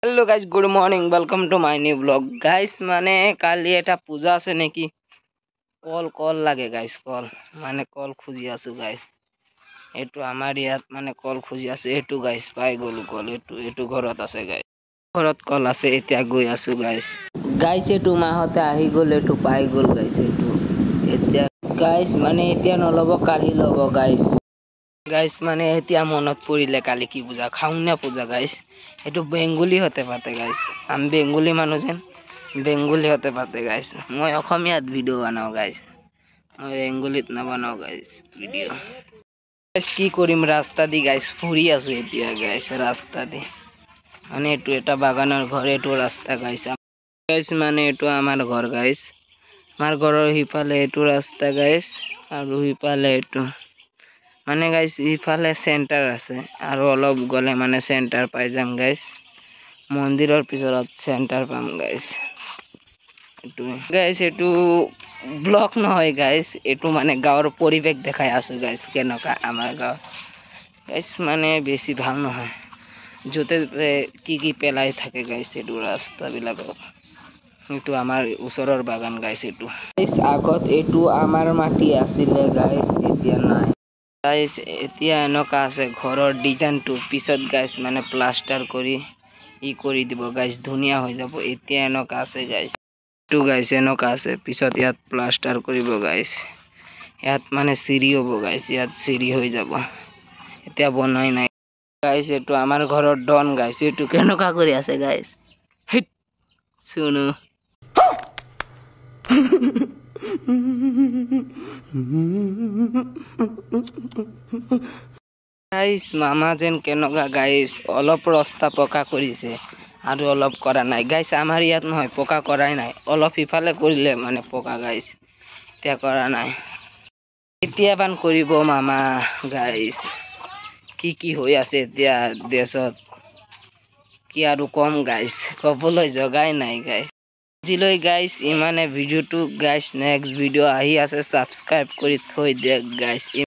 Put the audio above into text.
Hello guys, good morning, welcome to my new blog. Guys माने काली এটা পূজা আছে নেকি? কল কল লাগে গাইস, কল মানে কল খুঁজি আছো গাইস। এটু আমার ইয়াত মানে কল খুঁজি আছে, এটু গাইস পাই গলো কল। এটু ঘৰত আছে গাইস, ঘৰত কল আছে। এতিয়া গৈ আছো গাইস। গাইস এটু মাহতে আহি গল, এটু পাই গল গাইস। এটু এতিয়া গাইস মানে এতিয়া নলব, কালি লব গাইস। গাইস মানে এতিয়া মনত পৰিলে কালি কি পূজা, খাউনা পূজা গাইস। এটু বেঙ্গলি হতে পারতে গাইস, আমি বেঙ্গলি মানুষ যেন বেঙ্গলি হতে পারতে গাইস। মই অসমীয়াত ভিডিও বানাও গাইস, মই বেঙ্গলিত নাবানাও গাইস ভিডিও। গাইস কি কৰিম, ৰাস্তা দি গাইস ফুৰি আছো এতিয়া গাইস। ৰাস্তা দি মানে এটু এটা বাগানৰ ঘৰ, এটু ৰাস্তা গাইস। গাইস মানে এটু আমাৰ ঘৰ গাইস। আমাৰ ঘৰৰ সিফালে এটু ৰাস্তা গাইস, আৰু সিফালে এটু মানে গাইস ইফালে সেন্টাৰ আছে, আৰু অলপ গলে মানে সেন্টাৰ পাই যাম গাইস। মন্দিৰৰ পিছত সেন্টার পাম গাইস। এটু গাইস এটু ব্লক নহয় গাইস, এটু মানে গাঁৱৰ পৰিৱেশ দেখাই আছো গাইস। কেনেকা আমাৰ গাঁও গাইস মানে বেছি ভাল নহয়, যতে কি পেলাই থাকে গাইস এটু ৰাস্তাবিলাকত। এটু আমাৰ ওচৰৰ বাগান গাইস। এটু গাইস আগত এটু আমাৰ মাটি আছিলে গাইস, এতিয়া নাই গাইস। এতিয়া এনেকা আছে ঘৰৰ ডিজাইনটো, পিছত গাইস মানে প্লাষ্টাৰ কৰি কৰি দিব গাইস, ধুনীয়া হৈ যাব। এতিয়া এনেকা আছে গাইস, এটু গাইস এনেকা আছে, পিছত ইয়াত প্লাষ্টাৰ কৰিব গাইস। ইয়াত মানে চিৰি হ'ব গাইস, ইয়াত চিৰি হৈ যাব, এতিয়া বনাই নাই গাইস। এটু আমাৰ ঘৰৰ ডন গাইস, এটু কেনেকা কৰি আছে গাইস। হিট শুনো গাইস মামা যেন কেনেকা গাইস, অলপ ৰাস্তা পকা কৰিছে আৰু অলপ কৰা নাই গাইস। আমাৰ ইয়াত নহয়, পকা কৰাই নাই, অলপ ইফালে কৰিলে মানে পকা গাইস, এতিয়া কৰা নাই। কেতিয়াবান কৰিব মামা গাইস। কি হৈ আছে এতিয়া দেশত, কি আৰু কম গাইস, ক'বলৈ জগাই নাই গাইস। আজিলৈ গাইস ইমানে ভিডিওটো গাইস। নেক্সট ভিডিও আহি আছে, সাবস্ক্রাইব কৰি থৈ দিয়ক গাইস।